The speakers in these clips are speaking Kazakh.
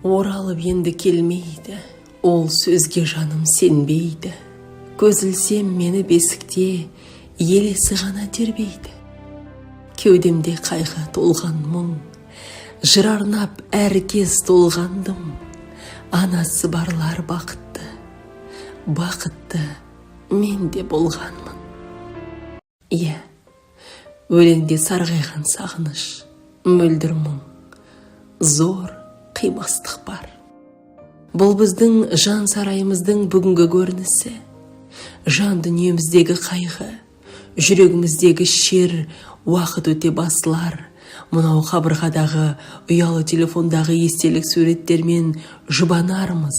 Оралып енді келмейді, ол сөзге жаным сенбейді. Көз ілсем мені бесікте, елесі ғана тербейді. Кеудемде қайғы толған мұң, жыр арнап әркез толғандым. Анасы барлар бақытты, бақытты мен де болғанмын. Иә, өлеңде сарғайған сағыныш, мөлдір мұң, зор қимастық бар. Бұл біздің жан сарайымыздың бүгінгі көрінісі. Жан дүниеміздегі қайғы, жүрегіміздегі шер, уақыт өте басылар. Мынау қабырғадағы, ұялы телефондағы естелік суреттермен жұбанармыз.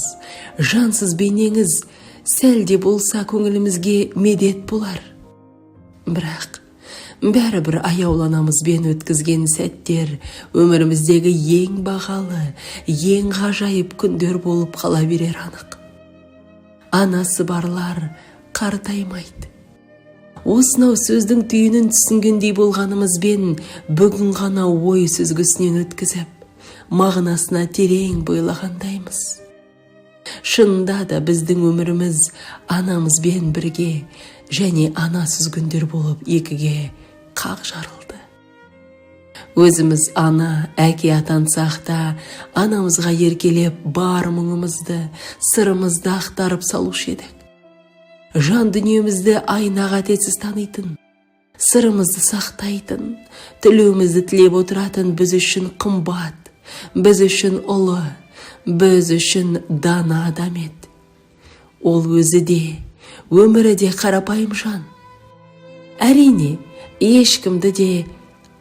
Жансыз бейнеңіз сәлде болса көңілімізге медет болар. Бірақ бәрібір аяуланамызбен өткізген сәттер өміріміздегі ең бағалы, ең ғажайып күндер болып қала берер анық. Анасы барлар қартаймайды. Осынау сөздің түйінін түсінгендей болғанымызбен бүгін ғана ой сүзгісінен өткізіп, мағынасына терең бойлағандаймыз. Шынында да біздің өміріміз анамызбен бірге және анасыз күндер болып екіге қақ жарылды. Өзіміз ана, әке атансақ та, анамызға еркелеп бар мұңымызды, сырымызды ақтарып салушы едік. Жан дүниемізді айна қатесіз танитын, сырымызды сақтайтын, тілеуімізді тілеп отыратын біз үшін қымбат, біз үшін ұлы, біз үшін дана адам еді. Ол өзі де, өмірі де қарапайым жан. Әрине, ешкімді де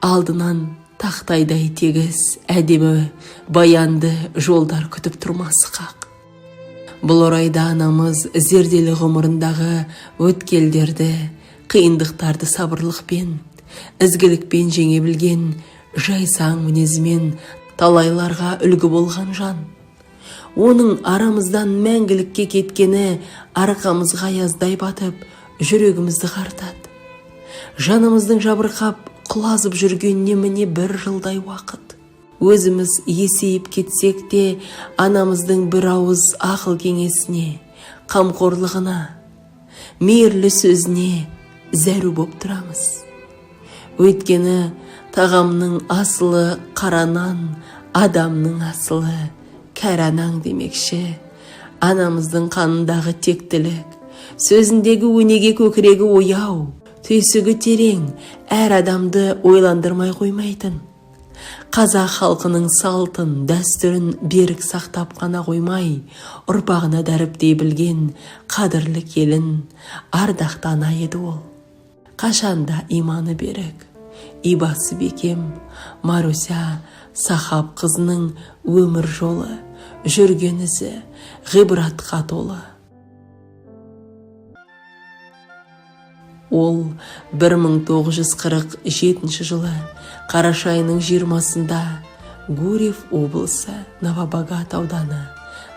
алдынан тақтайдай тегіс, әдемі, баянды жолдар күтіп тұрмасы қақ. Бұл орайда анамыз зерделі ғұмырындағы өткелдерді, қиындықтарды сабырлықпен, ізгілікпен жеңе білген, жайсаң мінезімен талайларға үлгі болған жан. Оның арамыздан мәңгілікке кеткені арқамызға аяздай батып, жүрегімізді қартады. Жанымыздың жабырқап, құлазып жүргеніне міне 1 жылдай уақыт. Өзіміз есейіп кетсек те, анамыздың бір ауыз ақыл кеңесіне, қамқорлығына, мейірлі сөзіне зәру боп тұрамыз. Өйткені тағамның асылы қаранан, адамның асылы кәранан демекші. Анамыздың қанындағы тектілік, сөзіндегі өнеге көкірегі ояу, түйсігі терең, әр адамды ойландырмай қоймайтын. Қазақ халқының салтын, дәстүрін берік сақтап қана қоймай, ұрпағына дәріптей білген қадірлі келін, ардақты ана еді ол. Қашанда иманы берік, ибасы бекем, Маруся Сахап қызының өмір жолы, жүрген ізі ғибратқа толы. Ол 1947 жылы қараша айының 20-сында Гурьев облысы Новобогат ауданы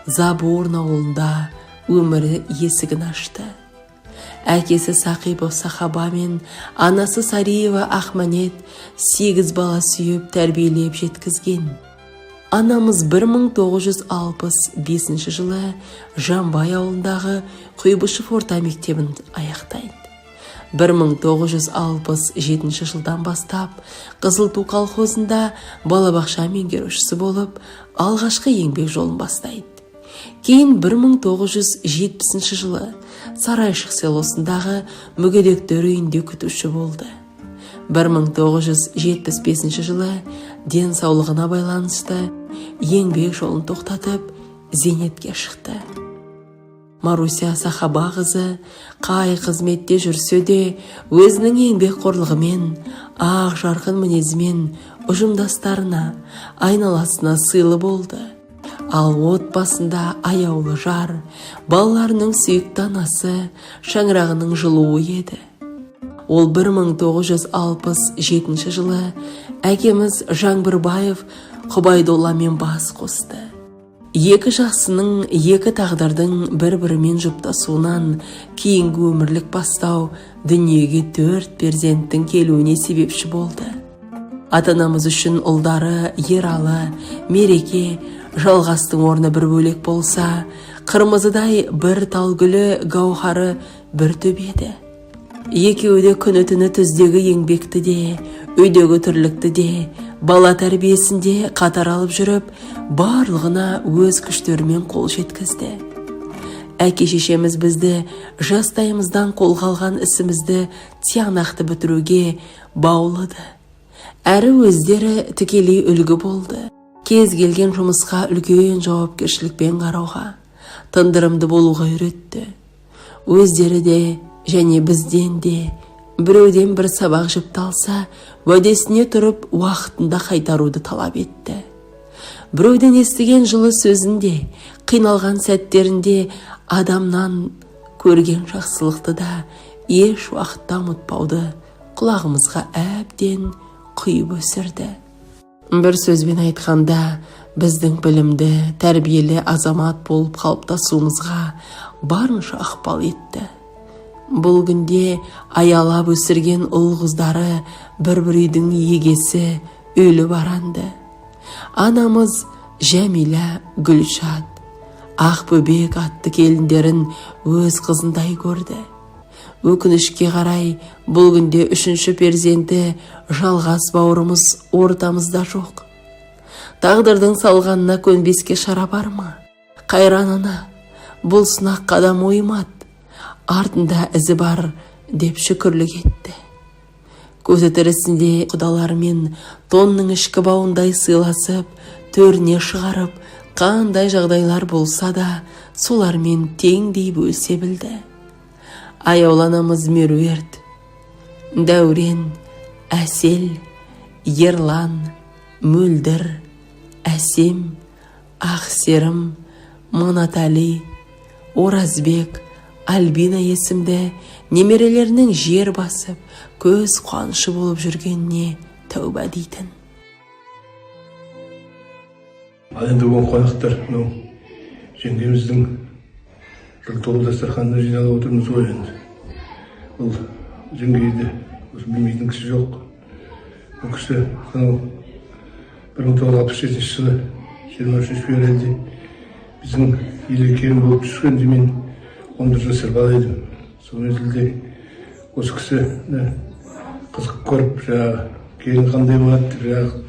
Заборн ауылында өмірі есігін ашты. Әкесі Сақипов Сахаба мен анасы Сариева Ахманет 8 бала сүйіп тәрбиелеп жеткізген. Анамыз 1965 жылы Жамбай ауылындағы Құйбышев орта мектебін аяқтайды. 1967 жылдан бастап Қызылту колхозында балабақша меңгерушісі болып, алғашқы еңбек жолын бастайды. Кейін 1970 жылы Сарайшық селосындағы мүгедектер үйінде күтуші болды. 1975 жылы денсаулығына байланысты еңбек жолын тоқтатып, зейнетке шықты. Маруся Сахаба қызы қай қызметте жүрсе де, өзінің еңбекқорлығымен, ақ жарқын мінезімен ұжымдастарына, айналасына сыйлы болды. Ал отбасында аяулы жар, балаларының сүйікті анасы, шаңырағының жылуы еді. Ол 1967 жылы әкеміз Жаңбырбаев Құбайдолламен бас қосты. Екі жақсының, екі тағдырдың бір-бірімен жұптасуынан кейінгі өмірлік бастау дүниеге 4 перзенттің келуіне себепші болды. Ата-анамыз үшін ұлдары Ералы, Мереке, Жалғастың орны бір бөлек болса, қырмызыдай бір тал гүлі, Гаухары бір төбеді. Екеуі де күні түні түздегі еңбекті де, үйдегі тірлікті де, бала тәрбиесінде қатар алып жүріп, барлығына өз күштерімен қол жеткізді. Әке-шешеміз бізді жастайымыздан қолға алған ісімізді тиянақты бітіруге баулыды. Әрі өздері тікелей үлгі болды. Кез келген жұмысқа үлкен жауапкершілікпен қарауға, тындырымды болуға үйретті. Өздері де және бізден де біреуден бір сабақ жіпті алса, уәдесіне тұрып уақытында қайтаруды талап етті. Біреуден естіген жылы сөзінде, қиналған сәттерінде адамнан көрген жақсылықты да еш уақытта ұмытпауды құлағымызға әбден құйып өсірді. Бір сөзбен айтқанда, біздің білімді, тәрбиелі азамат болып қалыптасуымызға барынша ықпал етті. Бұл күнде аялап өсірген ұл-қыздары бір-бір үйдің егесі өлі баранды. Анамыз Жәмила, Гүлшат, Ақбөбек атты келіндерін өз қызындай көрді. Өкінішке қарай, бұл күнде үшінші перзенті Жалғас бауырымыз ортамызда жоқ. Тағдырдың салғанына көнбеске шара бар ма? Қайран ана, бұл сынақ қадам оймат, артында ізі бар деп шүкірлік етті. Көзі тірісінде құдаларымен тонның ішкі бауындай сыйласып, төріне шығарып, қандай жағдайлар болса да, солармен теңдей бөлсе білді. Аяуланамыз Меруерт, Дәурен, Әсел, Ерлан, Мөлдір, Әсем, Ақсерім, Манатали, Оразбек, Альбина есімді немерелерінің жер басып, көз қуанышы болып жүргеніне тәуба дейтін. Ал енді оң қонақтар, жеңгеміздің жыл толы дастарханына жиналып отырмыз ғой енді. Бұл жеңгейді білмейтін кісі жоқ. Бұл кісі 1967 жылы 23 февральде біздің елге келін болып түскенде мен 11 жасар бала едім. Сол мезгілде осы кісіні қызық көріп, келін қандай болады,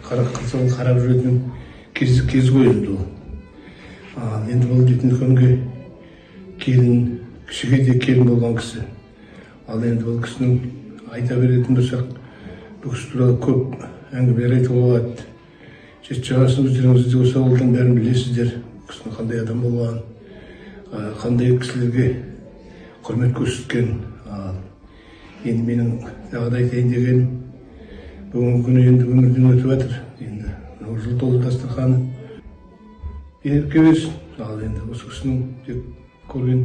қарап жүретін кез ғой енді ол. Енді бұл дейтін күнге келін, кішіге де келін болған кісі. Ал енді бұл кісінің айта беретін болсақ, бұл кісі туралы көп әңгімелер айтуға болады. Жеті-жағасын өздеріңізде осы ауылдың бәрін білесіздер. Кісінің қандай адам болған, қандай кісілерге құрмет көрсеткен. Енді менің тағы айтайын дегенім, бүгінгі күні енді өмірден өтіп жатыр. Енді жыл толы дастарханы беріп берсін. Ал енді осы кісінің тек көрген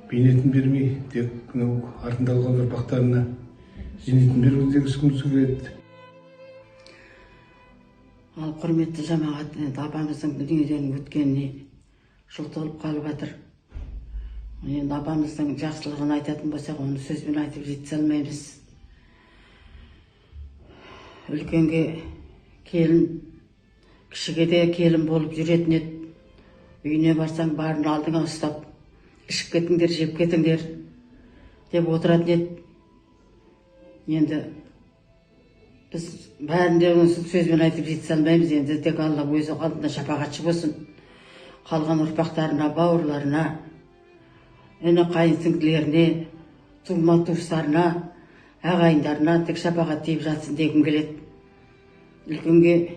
бейнетін бермей, тек артында қалған ұрпақтарына зейнетін беруді дегісіміз келеді. Ал құрметті жамағат, апамыздың дүниеден өткеніне жыл толып қалып жатыр. Енді апамыздың жақсылығын айтатын болсақ, оны сөзбен айтып жете алмаймыз. Үлкенге келін, кішіге де келін болып жүретін еді. Үйіне барсаң, барын алдыңа ұстап, ішіп кетіңдер, жеп кетіңдер деп отыратын еді. Енді біз бәрінде сөзбен айтып жете алмаймыз. Енді тек Алла өзі алдында шапағатшы болсын. Қалған ұрпақтарына, бауырларына, іні қайынсіңділеріне, тума-туыстарына, ағайындарына тек шапағат тиіп жатсын дегім келеді. Үлкенге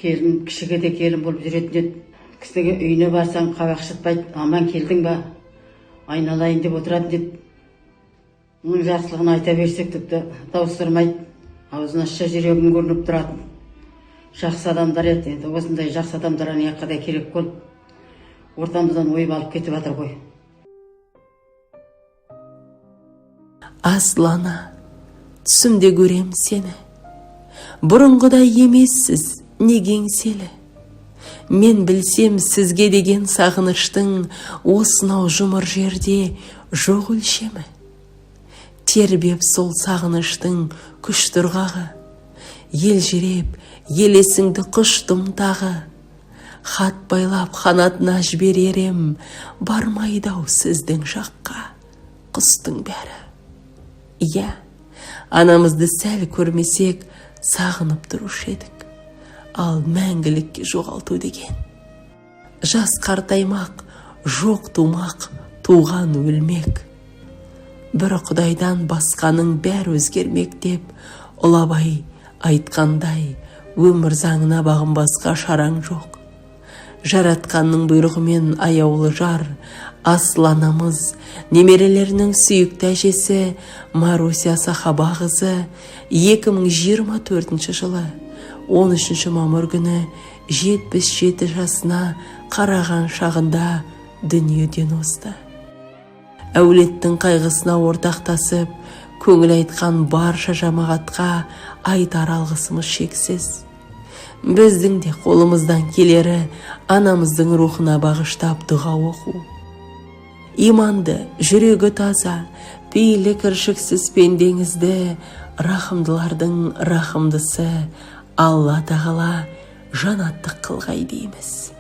келін, кішіге де келін болып жүретін еді. Кісіге үйіне барсаң қабақ шытпайды, аман келдің ба, айналайын деп отыратын еді. Оның жақсылығын айта берсек тіпті дауыстырмайды. Аузын ашса жүрегім көрініп тұратын жақсы адамдар еді. Енді осындай жақсы адамдар аяққа керек болып, ортамыздан ойып алып кетіп жатыр ғой. Аслана, түсімде көрем сені. Бұрынғыдай емессіз, неге еңселі. Мен білсем сізге деген сағыныштың осынау жұмыр жерде жоқ өлшемі. Тербеп сол сағыныштың күш тұрғағы, елжіреп, елесіңді құштым тағы. Хат байлап қанатына жіберерем, бармайдау сіздің жаққа, құстың бәрі. Иә, анамызды сәл көрмесек, сағынып тұрушы едік. Ал мәңгілікке жоғалту деген. Жас қартаймақ, жоқ тумақ, туған өлмек. Бір Құдайдан басқаның бәрі өзгермек деп, Ұлабай айтқандай, өмір заңына бағынбасқа шараң жоқ. Жаратқанның бұйрығымен аяулы жар, асыл анамыз, немерелерінің сүйікті әжесі Маруся Сахаба қызы 2024 жылы 13 мамыр күні 77 жасына қараған шағында дүниеден озды. Әулеттің қайғысына ортақтасып, көңіл айтқан барша жамағатқа айтар алғысымыз шексіз. Біздің де қолымыздан келері анамыздың рухына бағыштап дұға оқу. Иманды, жүрегі таза, пейілі кіршіксіз пендеңізді рахымдылардың рахымдысы Алла тағала жанаттық қылғай дейміз.